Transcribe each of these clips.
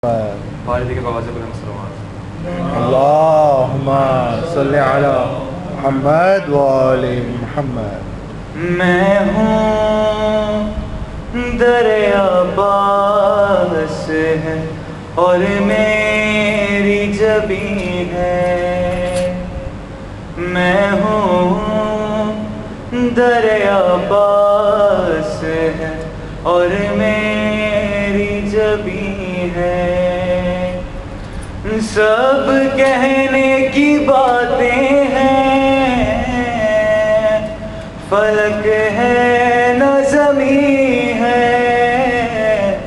والدی کے بابا سے بلند سلوات۔ اللہم صلی علی محمد و آل محمد۔ میں ہوں دریا باس ہے اور میری جبی ہے، میں ہوں دریا باس ہے اور میری جبی ہے، سب کہنے کی باتیں ہیں، فلک ہے نہ زمین ہے،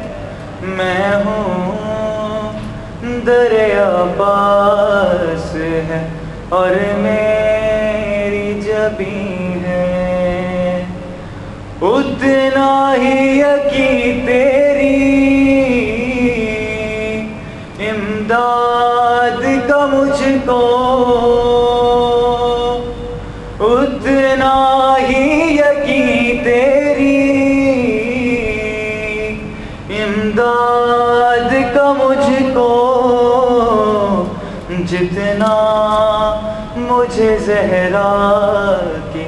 میں ہوں دریا باس ہے اور میری جبی ہے، اتنا ہی یقین تیری امداد کا مجھ کو، اتنا ہی یقین تیری امداد کا مجھ کو، جتنا مجھے زہرا کی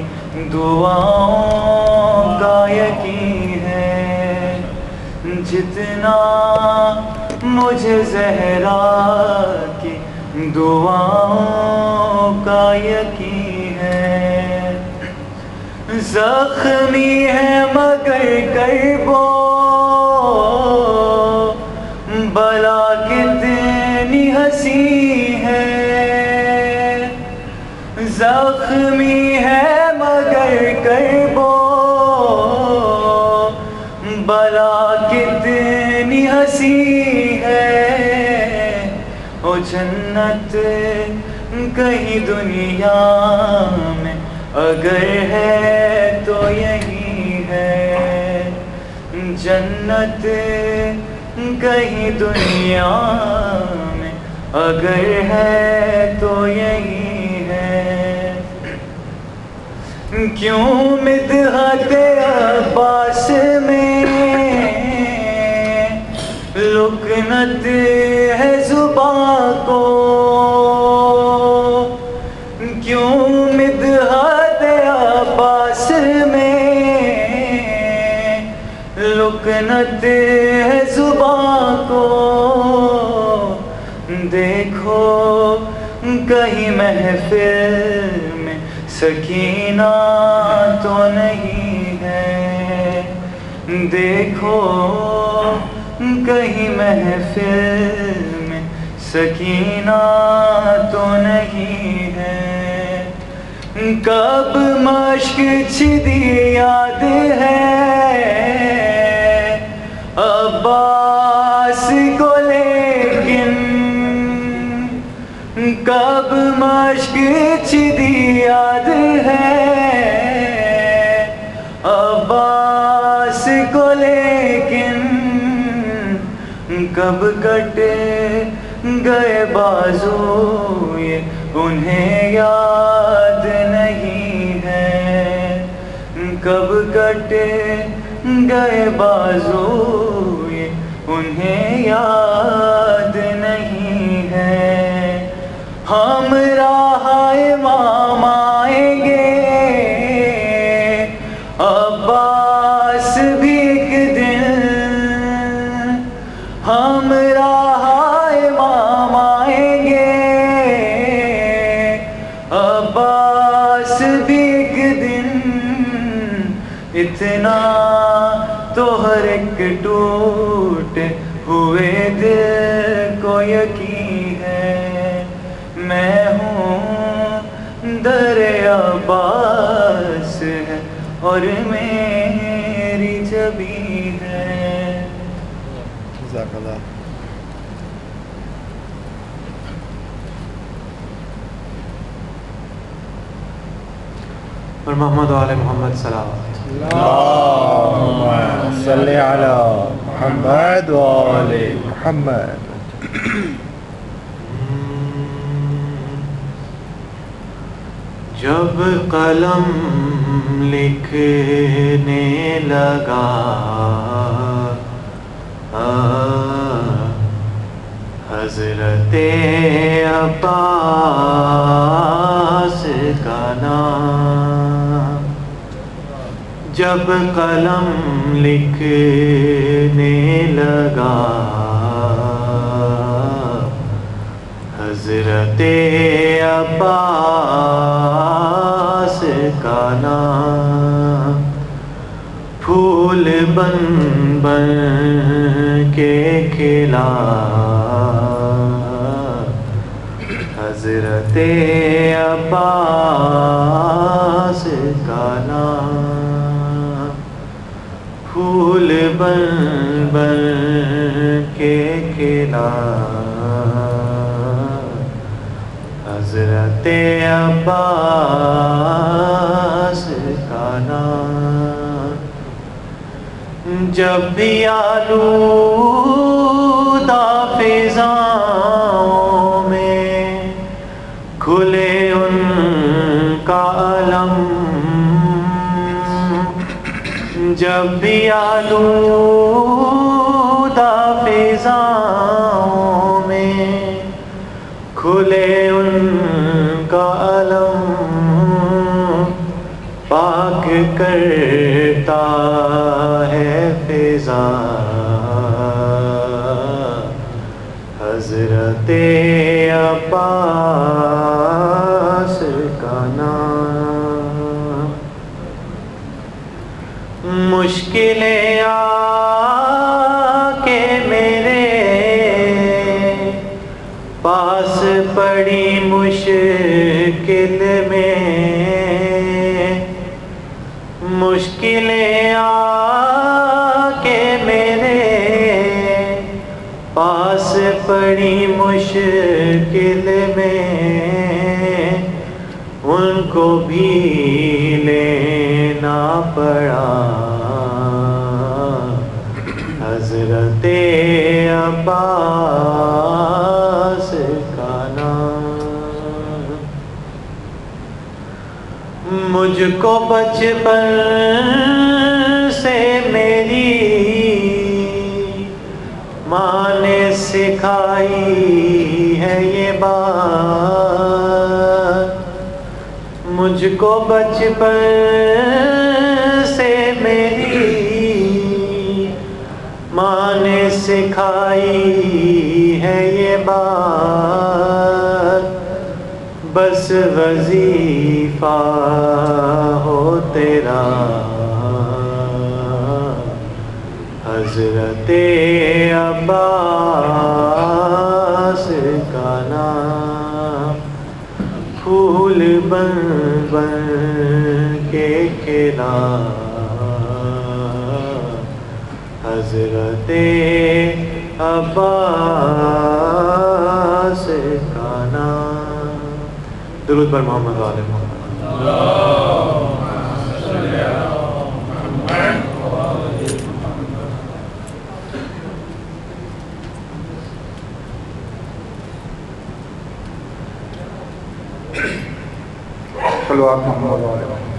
دعاؤں کا یقین ہے، جتنا مجھے زہرا کی دعاؤں کا یقین ہے، زخمی ہے مگر کربو بلا کتنی ہنسی ہے، زخمی ہے مگر کربو بلا کتنی ہنسی ہے، او جنت کہیں دنیا میں اگر ہے تو یہی ہے، جنت کہیں دنیا میں اگر ہے تو یہی ہے، کیوں مدحت عباس میں لکنت ہے زباں کو، کیوں مدحت عباس میں لکنت ہے زباں کو، دیکھو کہیں محفل میں سکینہ تو نہیں ہے، دیکھو کہیں محفل میں سکینہ تو نہیں ہے، کب مشق چھدی یاد ہے عباس کو، لیکن کب مشق چھدی یاد ہے عباس کو، لیکن کب کٹے گئے بازو یہ انہیں یاد نہیں ہے، کب کٹے گئے بازو یہ انہیں یاد نہیں ہے، ہمراہ امام آئیں گے عباس بھی ایک دن، ہمراہ امام آئیں گے عباس بھی ایک دن، اتنا تو ہر ایک ٹوٹے ہوئے دل کو یقین ہے، میں ہوں دریا باس ہے اور میری جبی ہے۔ جزاک اللہ۔ اور محمد و آل محمد صلوات۔ اللہم صلی علی محمد و آل محمد۔ جب قلم لکھنے لگا حضرت عباس کا نام جب قلم لکھنے لگا، حضرت عباس کا نام پھول بن بن کے کھلا، حضرت عباس کا نام پھول بن بن کے کھلا، حضرت عباس کا نام جب بھی آلودہ فضاؤں میں کھلے ان کا علم، جب بھی آلودہ فضاؤں میں کھلے ان کا علم، پاک کرتا ہے فضا حضرت عباس کا نام۔ مشکلیں آ کے میرے پاس پڑی مشکل میں، مشکلیں آ کے میرے پاس پڑی مشکل میں، ان کو بھی لینا پڑا، حضرت عباس کا نام۔ مجھ کو بچپن سے میری ماں نے سکھائی ہے یہ بات، مجھ کو بچپن سے میری ماں نے سکھائی ہے یہ بات، بس وظیفہ ہو تیرا حضرت عباس کا نام پھول بن بن کے کھلا، حضرت عباس کا نام۔ درود بر محمد و آل محمد۔ صلو علی محمد و آل محمد۔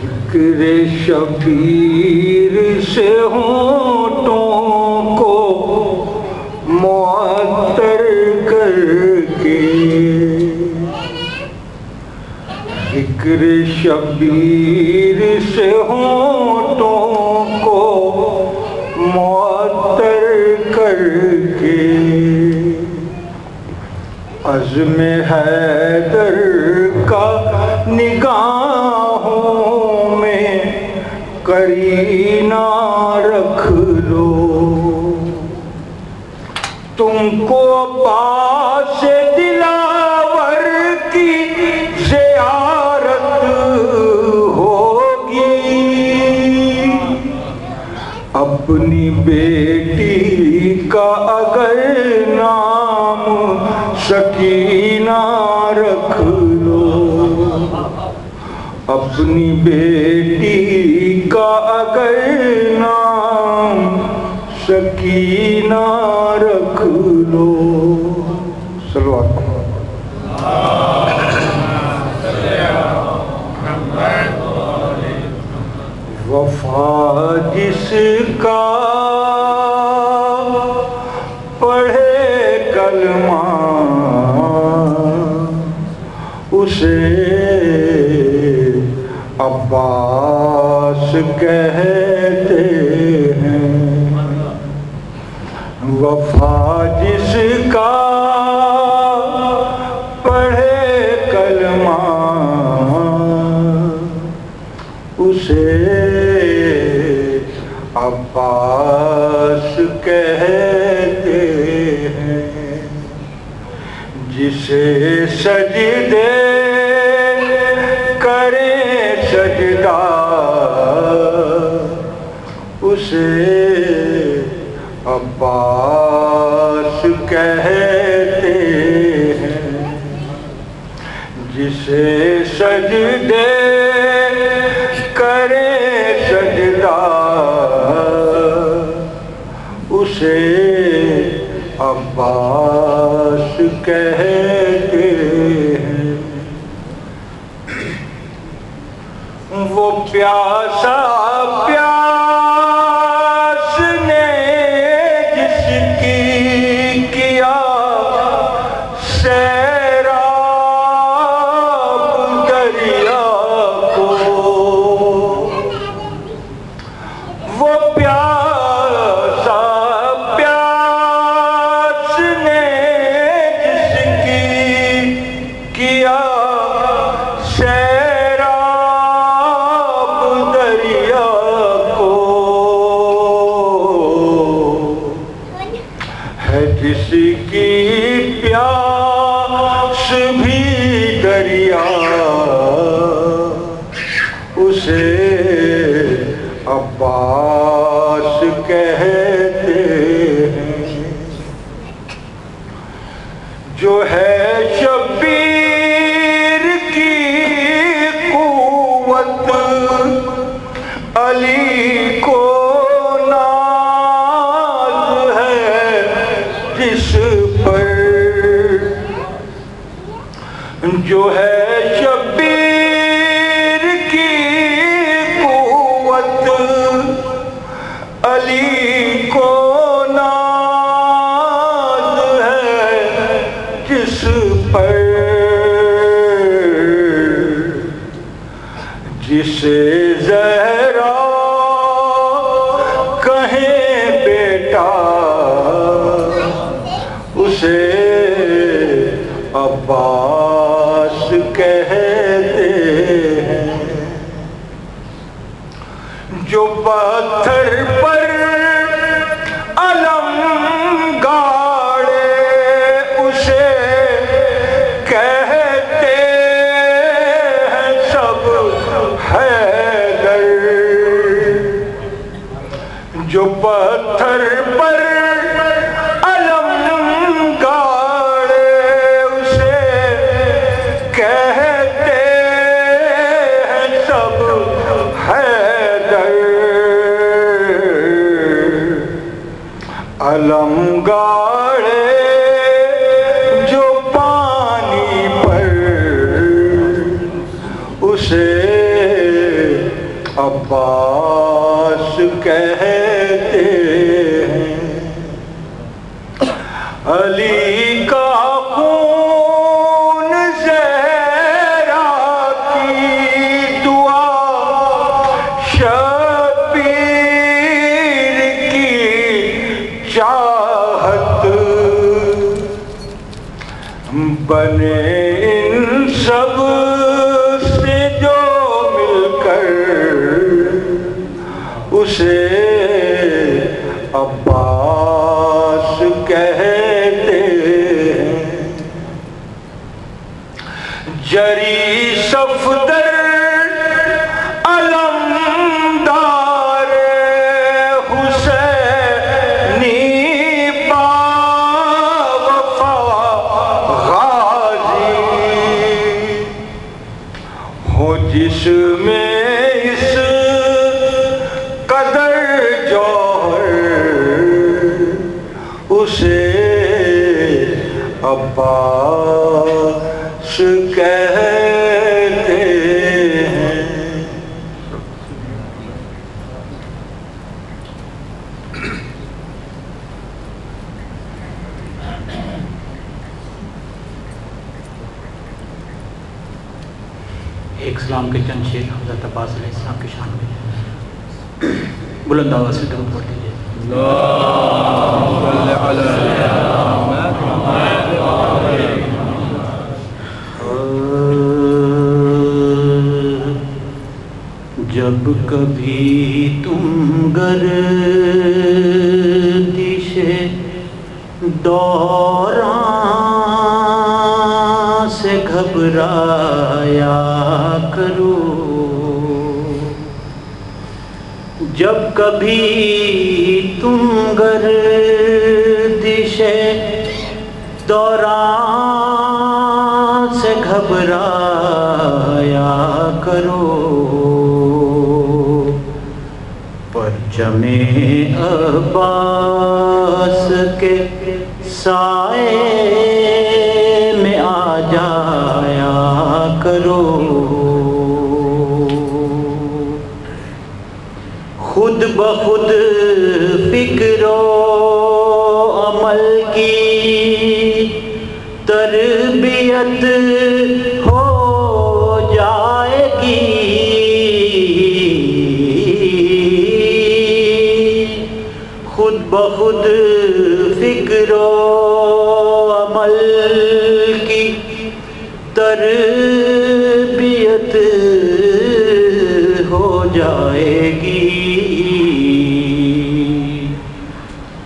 ذکر شبیر سے ہونٹوں کو معطر کر کے، ذکر شبیر سے ہونٹوں کو معطر کر کے، عزم حیدر کا نگاہوں میں کرینہ رکھ لو، تم کو پاس دلاور کی زیارت ہوگی، اپنی بیٹی کا اگر نام سکینہ رکھ لو، اپنی بیٹی کا اگر نام سکینہ رکھ لو۔ صلو علی محمد۔ وفا جس کا پڑھے کلمہ اسے عباس کہتے ہیں. وفا جس کا پڑھے کلمہ اسے عباس کہتے ہیں. جسے سجدے کرے سجدہ اسے عباس کہتے ہیں. جسے سجدے کرے سجدہ اسے عباس کہتے ہیں. وہ پیاسا پیاس نے جس کی کیا سیراب دریا کو، وہ پیاسا پیاس نے جس کی کیا جس کی پیاس بھی دریا اسے عباس کہتے ہیں. جو ہے شبیر کی قوت علی کو جو ہے شبیر کی قوت علی کو ناز ہے جس پر، جسے زہرا کہیں بیٹا اسے عباس کہتے ہیں. جو پتھر پر علم گاڑے اسے کہتے ہیں سب حیدر. جو پتھر پر علم گاڑے جو پانی پر اسے عباس کہتے ہیں. علی کا خون زہرا کی دعا چاہت بنے ان سب سے جو مل کر اسے عباس کہتے ہیں. جری صفدر جس میں اس قدر جوہر اسے عباس کہتے ہیں. السلام کے چند شعر حضرت عباس علیہ السلام کی شان میں بلند آواز سے درود پڑھ دیجیے. جب کبھی تم گردش دوران سے گھبرایا کرو، جب کبھی تم گردش دوران سے گھبرایا کرو، پرچم عباس کے سائے میں آ جایا کرو، خود بخود فکر و عمل کی تربیت ہو جائے گی، خود بخود فکر و عمل کی تربیت ہو جائے گی،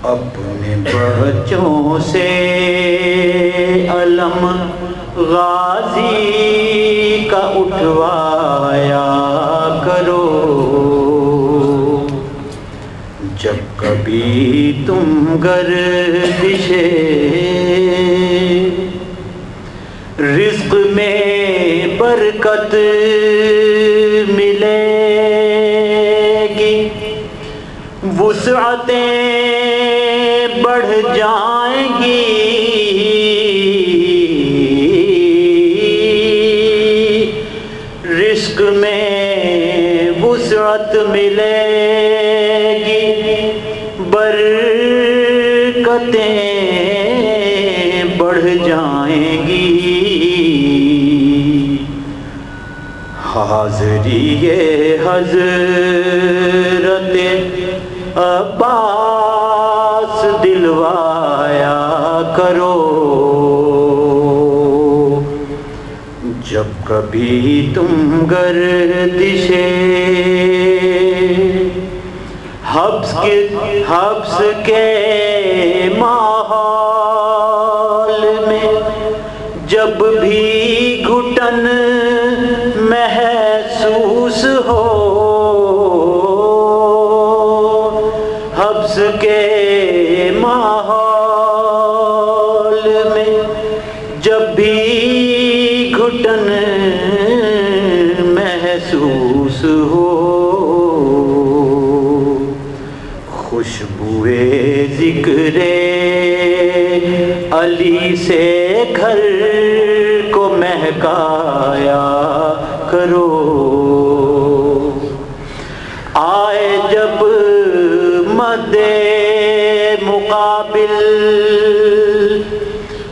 اپنے بچوں سے علم غازی کا اٹھوایا کرو، جب کبھی تم گردش رزق میں برکت ملے گی، وسعتیں بڑھ جائیں گی، رزق میں وسعت ملے گی، برکتیں بڑھ جائیں گی، حاضری حضرت عباس دلوایا کرو، جب کبھی تم گردش حبس کے ماحول میں جب بھی گھٹن محسوس ہو، حبس کے ماحول میں جب بھی گھٹن محسوس ہو، خوشبوئے ذکر علی سے گھر کو مہکایا کرو، آئے جب مد مقابل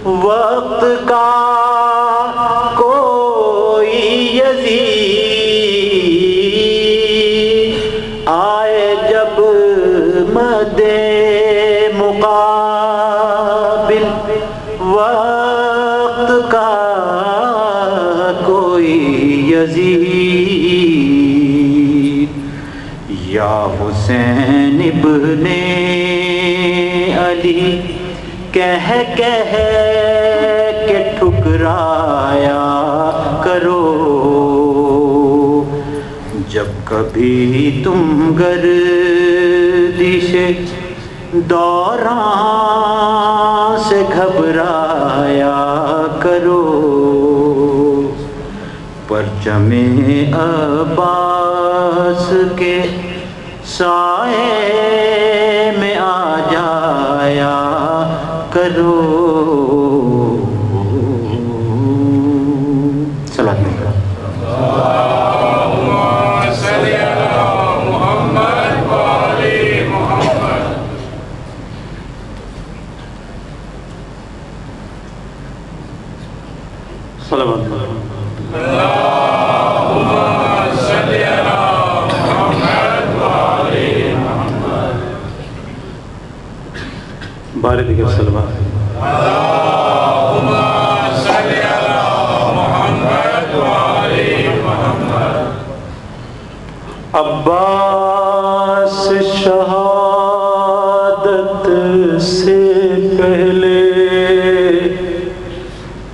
وقت کا کوئی یزید، آئے جب مد مقابل وقت کا کوئی یزید، یا حسین ابن علی کہہ کہہ کے ٹھکرایا کرو، جب کبھی تم گردش دوران سے گھبرایا کرو، پرچم عباس کے سائے میں آ جایا کرو. صلوات میں کرو. صلوات بارے دیگر سلوات عباس شہادت سے پہلے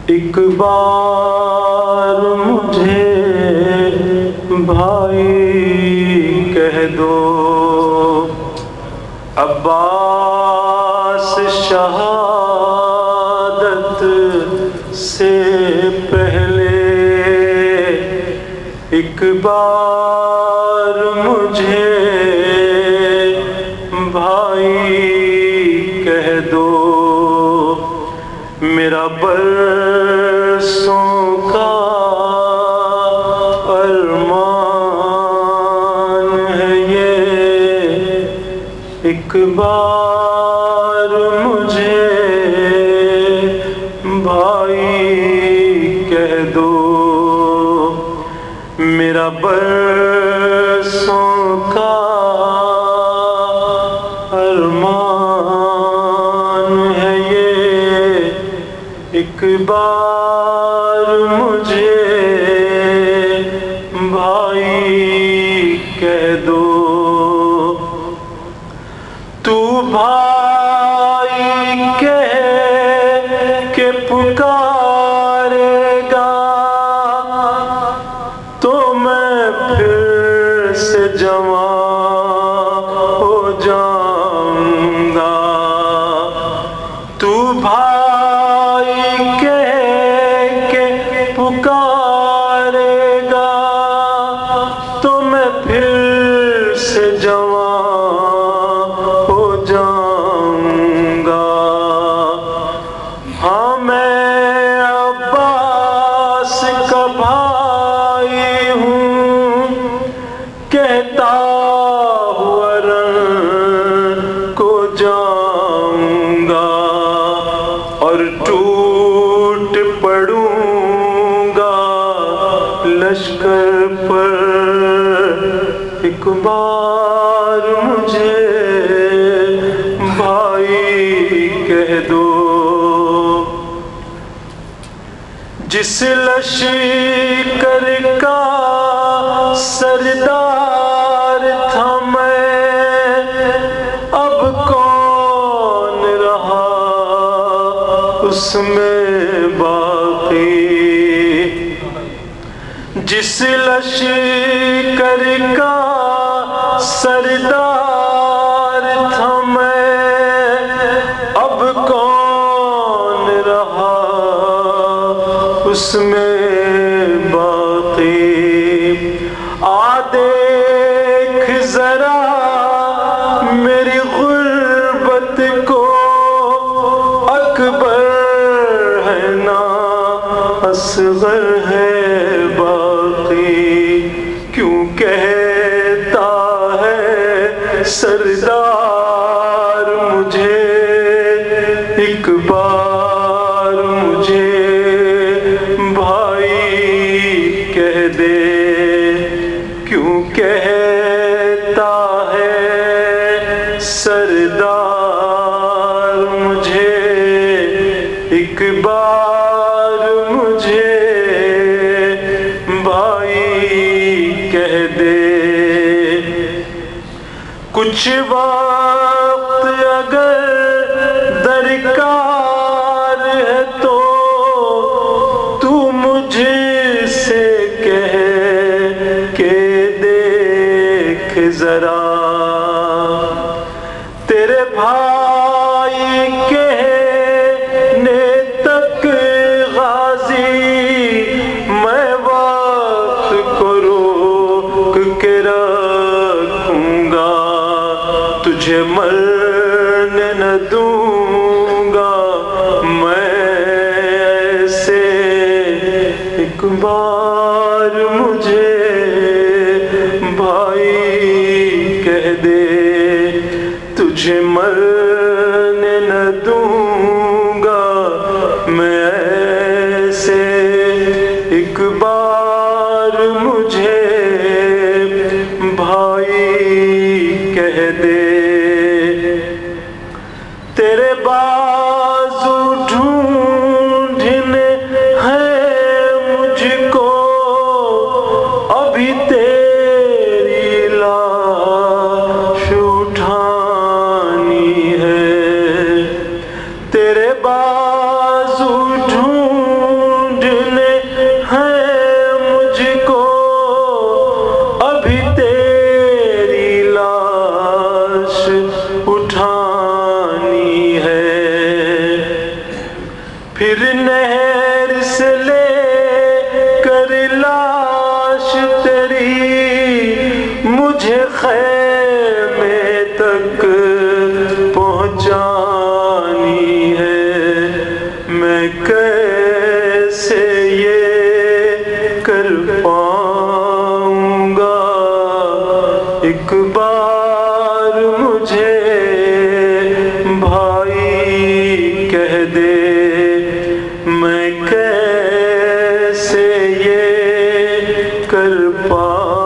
ایک بار مجھے بھائی کہہ دو عباس شہادت سے پہلے ایک بار مجھے بھائی کہہ دو میرا برسوں کا ارمان ہے یہ ایک بار مجھے بھائی کہہ دو میرا برسوں کا ارمان ہے یہ ایک بار مجھے بھائی کہہ دو تو بھائی کہہ کے پکارے گا تو میں پھر سے جوان ہو جاؤں گا تو بھائی کہہ کے پکارے گا تو میں پھر سے جوان ہو جاؤں گا ہاں میں عباس کا بھائی ہوں کہتا ہوا رن کو جاؤں گا اور ٹوٹ پڑوں گا لشکر پر ایک بار مجھے بھائی کہہ دو جس لشکر کا سردار تھا میں اب کون رہا اس میں باقی جس لشکر کا سردار تھا میں اب کون رہا اس میں باقی آ دیکھ ذرا میری غربت کو اکبر ہے نا اصغر ہے باقی کیوں کہتا ہے سردار مجھے ایک بار مجھے بھائی کہہ دے کیوں کہتا ہے سردار مجھے ایک بار مجھے بھائی کہہ دے کچھ وقت اگر درکار ہے تو تو مجھ سے کہہ کے دیکھ ذرا تیرے بھائی کہنے تک غازی میں وقت کو روک کے رکھوں گا تجھے مرنے نہ دوں گا میں ایسے ایک بار مجھے بھائی کہہ دے تجھے مرنے نہ دوں گا میں ایسے ایک بار مجھے بھائی کہہ دے تیرے خیمے تک پہنچانی ہے، میں کیسے یہ کر پاؤں گا؟ ایک بار مجھے بھائی کہہ دے، میں کیسے یہ کر پاؤں